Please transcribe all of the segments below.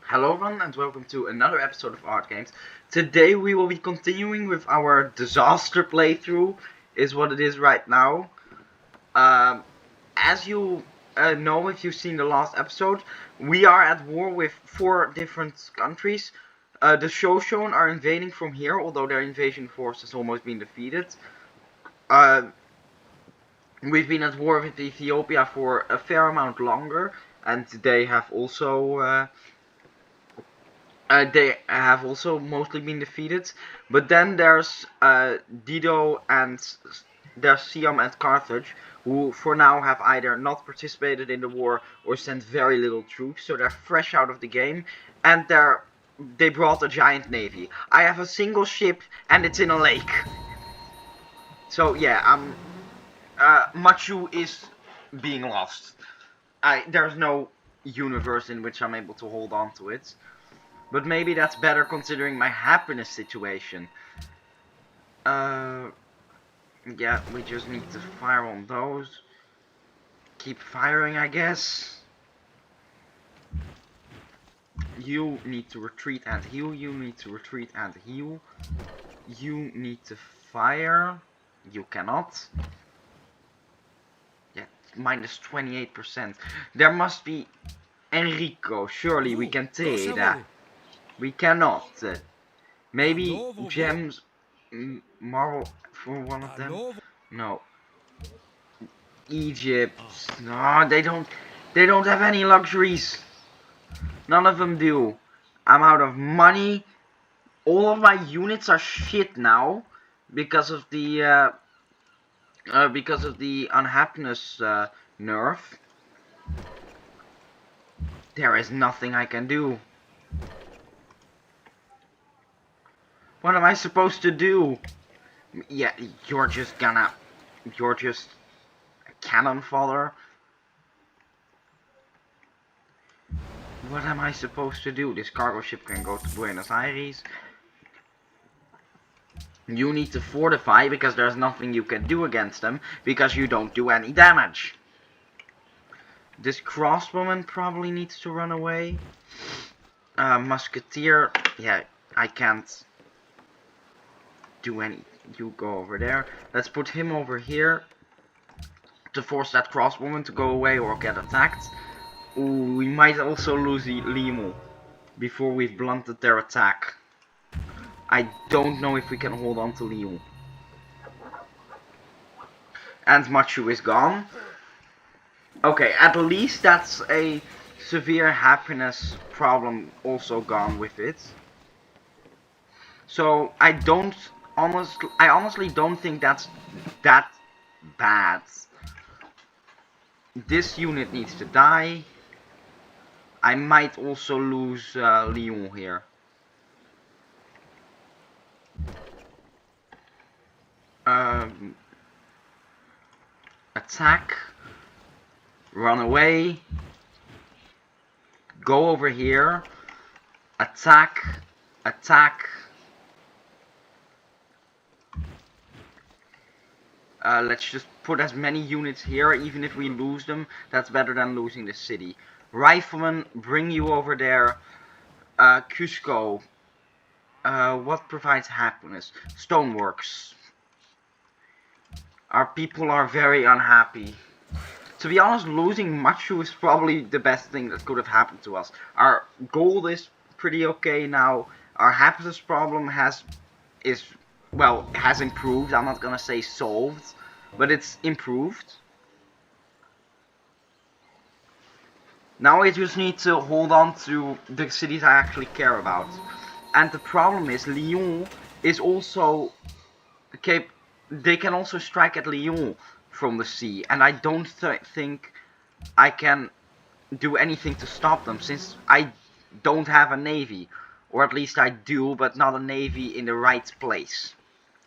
Hello everyone and welcome to another episode of Art Games. Today we will be continuing with our disaster playthrough, is what it is right now. As you know if you've seen the last episode, we are at war with 4 different countries. The Shoshone are invading from here, although their invasion force has almost been defeated. We've been at war with Ethiopia for a fair amount longer, and they have also mostly been defeated. But then there's Dido and there's Siam and Carthage, who for now have either not participated in the war or sent very little troops, so they're fresh out of the game, and they brought a giant navy. I have a single ship and it's in a lake. So yeah, Machu is being lost. There's no universe in which I'm able to hold on to it. But maybe that's better considering my happiness situation. Yeah, we just need to fire on those. Keep firing, I guess. You need to retreat and heal. You need to retreat and heal. You need to fire. You cannot. Yeah, minus 28%. There must be Enrico. Surely we can take that. We cannot. Maybe gems, marble for one of them. No. Egypt. No, they don't have any luxuries. None of them do. I'm out of money. All of my units are shit now because of the unhappiness nerf. There is nothing I can do. What am I supposed to do? Yeah, you're just a cannon fodder. What am I supposed to do? This cargo ship can go to Buenos Aires. You need to fortify because there's nothing you can do against them because you don't do any damage. This crossbowman probably needs to run away. Musketeer, yeah, I can't do any. You go over there. Let's put him over here to force that crossbowman to go away or get attacked. Ooh, we might also lose Limo before we've blunted their attack. I don't know if we can hold on to Limo. And Machu is gone. Okay, at least that's a severe happiness problem also gone with it. So I honestly don't think that's that bad. This unit needs to die. I might also lose Lyon here. Attack. Run away. Go over here. Attack. Attack. Let's just put as many units here, even if we lose them. That's better than losing the city. Riflemen, bring you over there. Cusco. What provides happiness? Stoneworks. Our people are very unhappy. To be honest, losing Machu is probably the best thing that could have happened to us. Our gold is pretty okay now. Our happiness problem has improved. I'm not gonna say solved, but it's improved. Now I just need to hold on to the cities I actually care about. And the problem is Lyon is also they can also strike at Lyon from the sea, and I don't think I can do anything to stop them since I don't have a navy, or at least I do, but not a navy in the right place,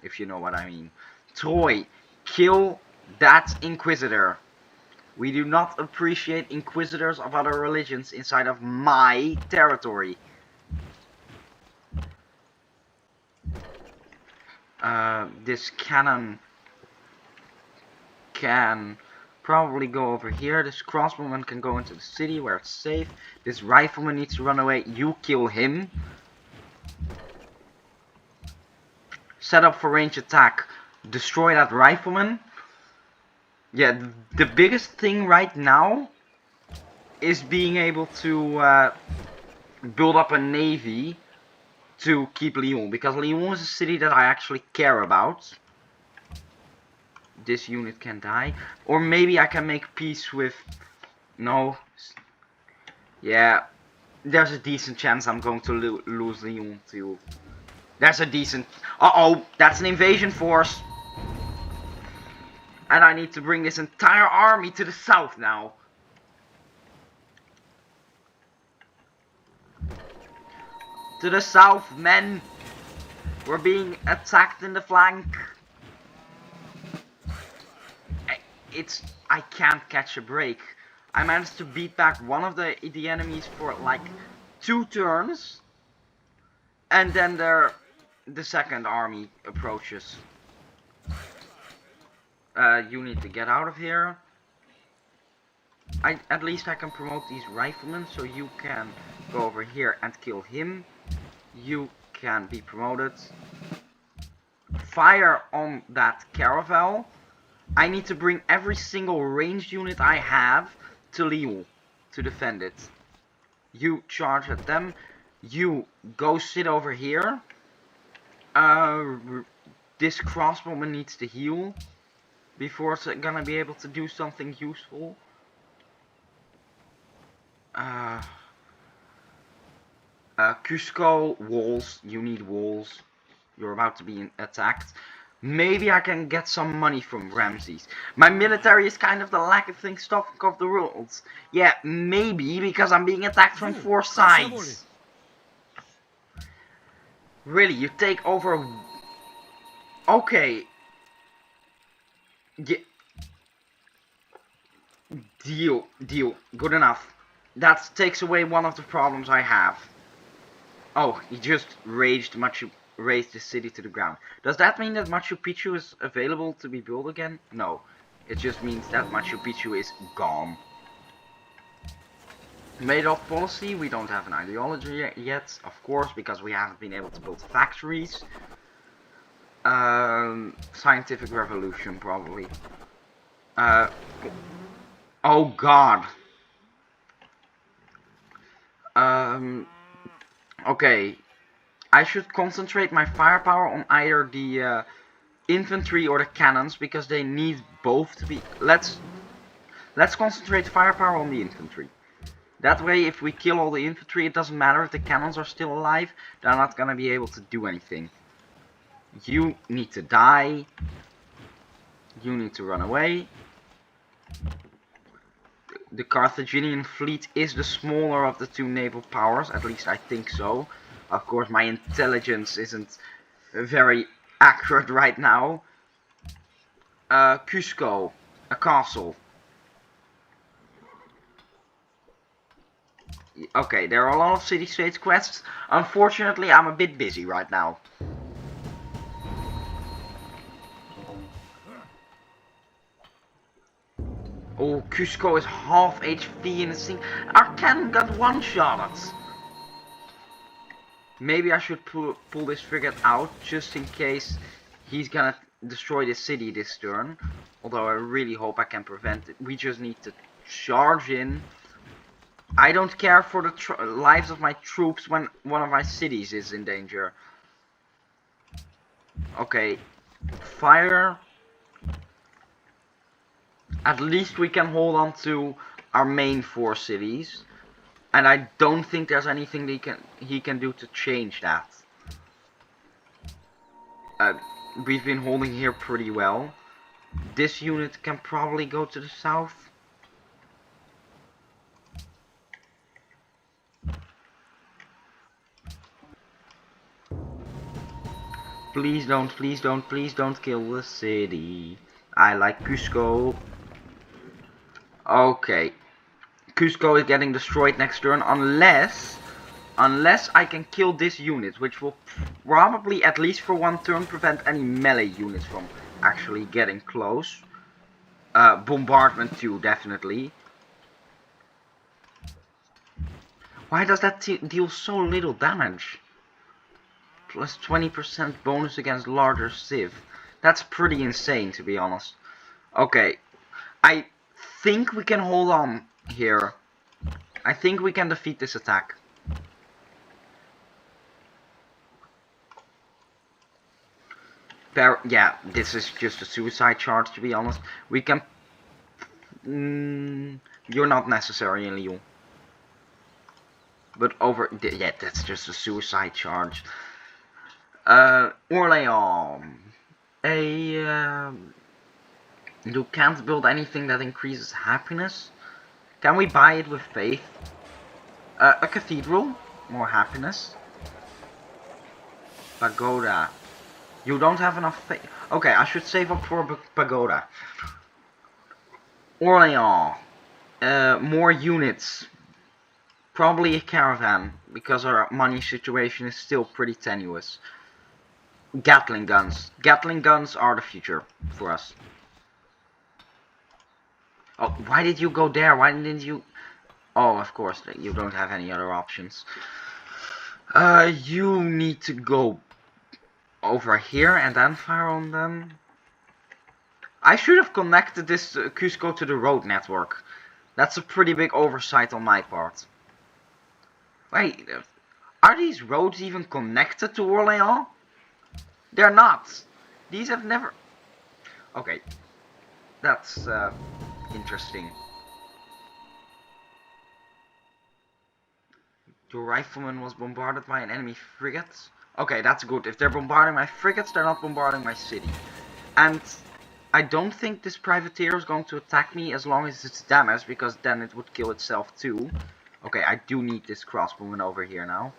if you know what I mean. Troy, kill that Inquisitor. We do not appreciate Inquisitors of other religions inside of my territory. This cannon can probably go over here. This crossbowman can go into the city where it's safe. This rifleman needs to run away. You kill him. Set up for range attack. Destroy that rifleman. Yeah, the biggest thing right now is being able to build up a navy to keep Lyon, because Lyon is a city that I actually care about. This unit can die. Or maybe I can make peace with... No. Yeah, there's a decent chance I'm going to lose Lyon too. There's a decent... Uh-oh, that's an invasion force. And I need to bring this entire army to the south now. To the south, men. We're being attacked in the flank. I can't catch a break. I managed to beat back one of the enemies for like 2 turns. And then the second army approaches. You need to get out of here. At least I can promote these riflemen, so you can go over here and kill him. You can be promoted. Fire on that caravel. I need to bring every single ranged unit I have to Lyon to defend it. You charge at them. You go sit over here. This crossbowman needs to heal before it's gonna be able to do something useful. Cusco, walls. You need walls. You're about to be attacked. Maybe I can get some money from Ramses. My military is kind of the laughing stock of the world. Yeah, maybe, because I'm being attacked from 4 sides. Really, you take over... Okay. Yeah. Deal. Good enough. That takes away one of the problems I have. Oh, he just razed the city to the ground. Does that mean that Machu Picchu is available to be built again? No. It just means that Machu Picchu is gone. Made-off policy, we don't have an ideology yet, of course, because we haven't been able to build factories. Scientific revolution, probably. Oh god. Okay. I should concentrate my firepower on either the infantry or the cannons, because they need both to be... Let's concentrate firepower on the infantry. That way, if we kill all the infantry, it doesn't matter if the cannons are still alive. They're not gonna be able to do anything. You need to die. You need to run away. The Carthaginian fleet is the smaller of the 2 naval powers. At least I think so. Of course, my intelligence isn't very accurate right now. Cusco, a castle. Okay, there are a lot of city-states quests. Unfortunately, I'm a bit busy right now. Oh, Cusco is half HP in the scene. Our cannon got one-shotted. Maybe I should pull this frigate out, just in case he's gonna destroy the city this turn. Although I really hope I can prevent it. We just need to charge in. I don't care for the lives of my troops when one of my cities is in danger. Okay, fire. At least we can hold on to our main 4 cities. And I don't think there's anything he can do to change that. We've been holding here pretty well. This unit can probably go to the south. Please don't kill the city. I like Cusco. Okay. Cusco is getting destroyed next turn unless I can kill this unit, which will probably, at least for 1 turn, prevent any melee units from actually getting close. bombardment too, definitely. Why does that deal so little damage? Plus 20% bonus against larger civ. That's pretty insane, to be honest. Okay, I think we can hold on here. I think we can defeat this attack. Yeah, this is just a suicide charge, to be honest. We can... you're not necessary in Lyon. But over... yeah, that's just a suicide charge. Orléans. You can't build anything that increases happiness. Can we buy it with faith? A cathedral. More happiness. Pagoda. You don't have enough faith. Okay, I should save up for a pagoda. Orléans. More units. Probably a caravan, because our money situation is still pretty tenuous. Gatling guns. Gatling guns are the future for us. Oh, why did you go there? Why didn't you... Oh, of course, you don't have any other options. You need to go over here and then fire on them. I should have connected this Cusco to the road network. That's a pretty big oversight on my part. Wait, are these roads even connected to Orléans? They're not. These have never... Okay. That's interesting. Your rifleman was bombarded by an enemy frigate. Okay, that's good. If they're bombarding my frigates, they're not bombarding my city. And I don't think this privateer is going to attack me as long as it's damaged, because then it would kill itself too. Okay, I do need this crossbowman over here now.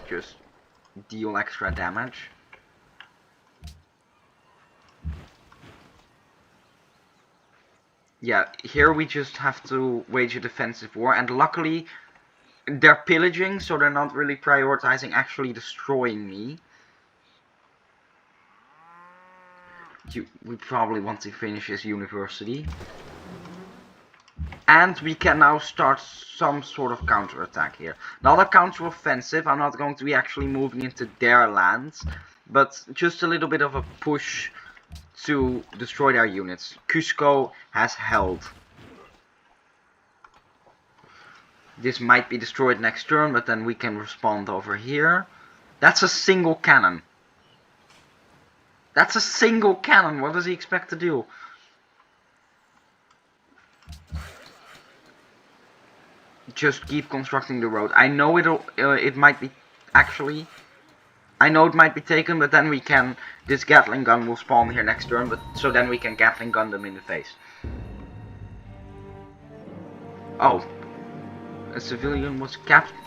Just deal extra damage. Yeah, here we just have to wage a defensive war, and luckily they're pillaging, so they're not really prioritizing actually destroying me. We probably want to finish this university. And we can now start some sort of counterattack here. Not a counter-offensive, I'm not going to be actually moving into their lands, but just a little bit of a push to destroy their units. Cusco has held. This might be destroyed next turn, but then we can respond over here. That's a single cannon. That's a single cannon. What does he expect to do? Just keep constructing the road. I know it might be actually. I know it might be taken, but then we can. This Gatling gun will spawn here next turn, but so then we can Gatling gun them in the face. Oh, a civilian was captured.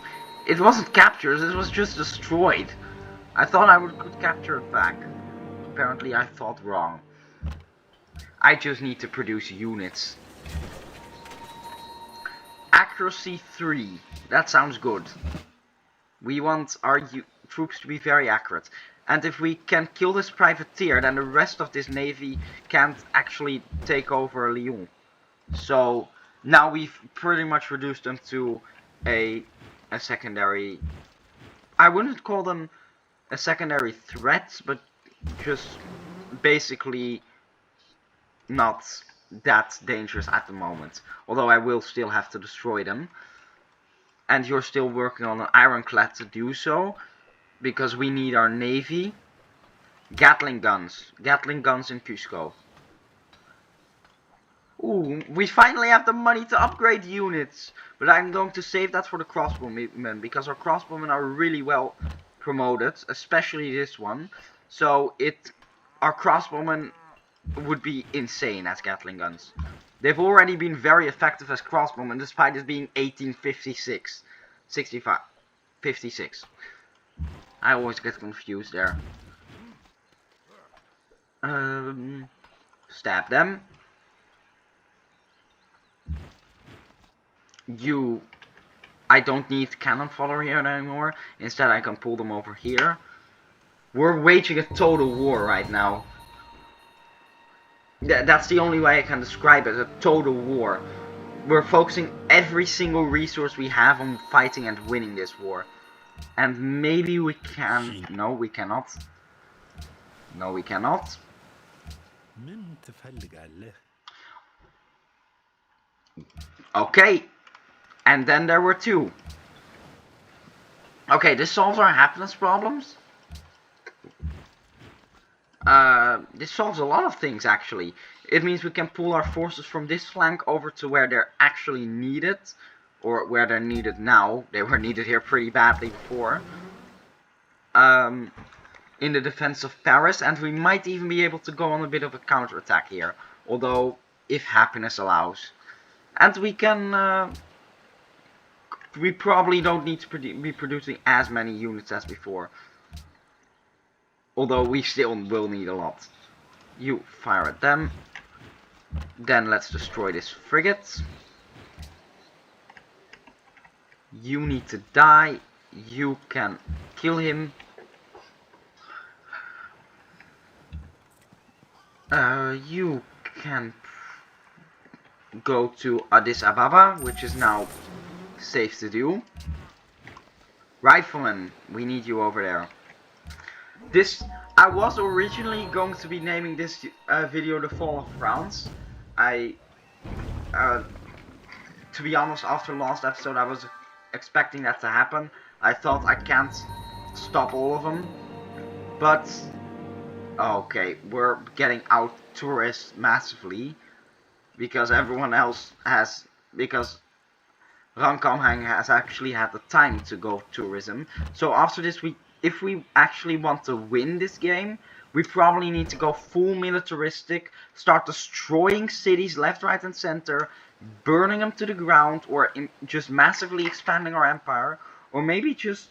It wasn't captured. It was just destroyed. I thought I could capture it back. Apparently, I thought wrong. I just need to produce units. Accuracy 3. That sounds good. We want our troops to be very accurate. And if we can kill this privateer, then the rest of this navy can't actually take over Lyon. So now we've pretty much reduced them to a secondary... I wouldn't call them a secondary threat, but just basically not that dangerous at the moment. Although I will still have to destroy them. And you're still working on an ironclad to do so, because we need our navy. Gatling guns in Cusco. Ooh, we finally have the money to upgrade units, but I'm going to save that for the crossbowmen, because our crossbowmen are really well promoted, especially this one. So our crossbowmen would be insane as Gatling guns. They've already been very effective as crossbowmen, despite it being 1856. 65. 56. I always get confused there. Stab them. I don't need cannon fodder here anymore. Instead I can pull them over here. We're waging a total war right now. That's the only way I can describe it, a total war. We're focusing every single resource we have on fighting and winning this war. And maybe we can... No, we cannot. No, we cannot. Okay. And then there were two. Okay, this solves our happiness problems. This solves a lot of things, actually. It means we can pull our forces from this flank over to where they're actually needed. Or where they're needed now. They were needed here pretty badly before. In the defense of Paris. And we might even be able to go on a bit of a counterattack here. Although, if happiness allows. And we can... we probably don't need to be producing as many units as before. Although we still will need a lot. You fire at them. Then let's destroy this frigate. You need to die. You can kill him. You can go to Addis Ababa, which is now safe to do. Rifleman, we need you over there. I was originally going to be naming this video The Fall of France. To be honest, after last episode I was expecting that to happen. I thought I can't stop all of them. But, okay, we're getting out tourists massively. Because everyone else has, because Rankamhang has actually had the time to go tourism. So after this, if we actually want to win this game, we probably need to go full militaristic, start destroying cities left, right and center, burning them to the ground, or just massively expanding our empire, or maybe just...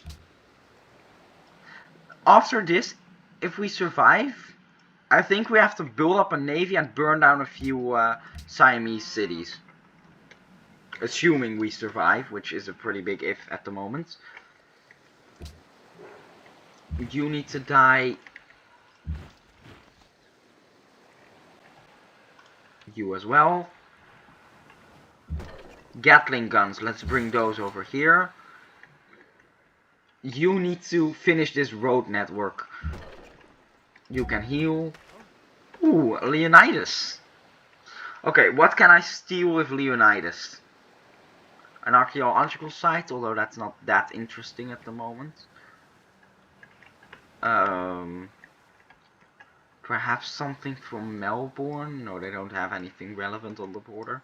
After this, if we survive, I think we have to build up a navy and burn down a few Siamese cities. Assuming we survive, which is a pretty big if at the moment. You need to die. You as well. Gatling guns, let's bring those over here. You need to finish this road network. You can heal. Ooh, Leonidas. Okay, what can I steal with Leonidas? An archaeological site, although that's not that interesting at the moment. Perhaps something from Melbourne? No, they don't have anything relevant on the border.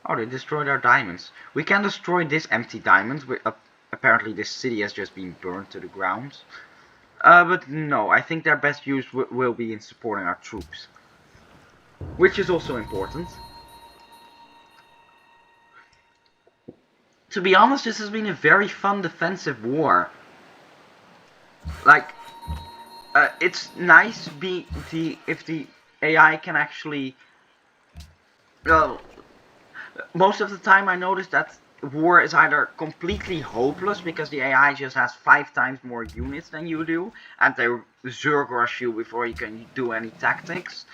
Oh, they destroyed our diamonds. We can destroy this empty diamond. Apparently this city has just been burned to the ground. But no, I think their best use will be in supporting our troops. Which is also important. To be honest, this has been a very fun defensive war. Like, it's nice if the AI can actually... Well, most of the time I notice that war is either completely hopeless because the AI just has 5 times more units than you do, and they zerg rush you before you can do any tactics,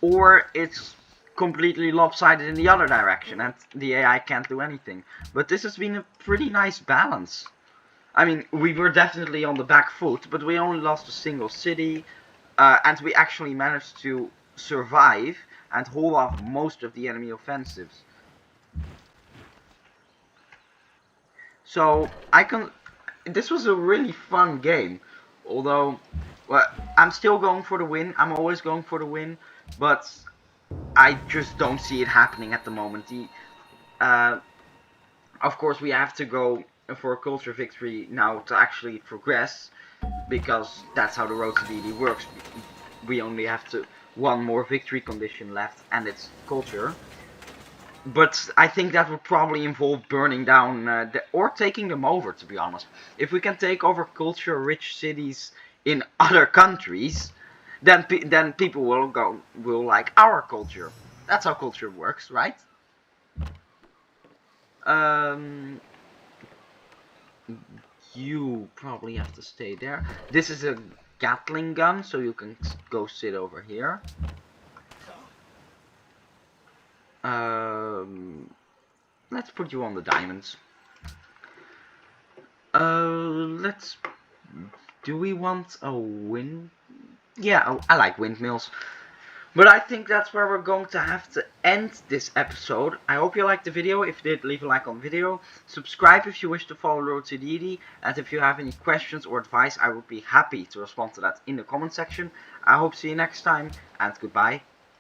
or it's completely lopsided in the other direction and the AI can't do anything. But this has been a pretty nice balance. I mean, we were definitely on the back foot, but we only lost a single city, and we actually managed to survive and hold off most of the enemy offensives. So, this was a really fun game, although, well, I'm still going for the win. I'm always going for the win, but I just don't see it happening at the moment. Of course, we have to go for a culture victory now to actually progress, because that's how the Road to Deity works. We only have one more victory condition left, and it's culture. But I think that would probably involve burning down or taking them over, to be honest. If we can take over culture-rich cities in other countries, then people will like our culture. That's how culture works, right? You probably have to stay there. This is a Gatling gun, so you can go sit over here. Let's put you on the diamonds. Let's. Do we want a wind? Yeah, I like windmills. But I think that's where we're going to have to end this episode. I hope you liked the video. If you did, leave a like on the video. Subscribe if you wish to follow Road to Deity. And if you have any questions or advice, I would be happy to respond to that in the comment section. I hope to see you next time, and goodbye.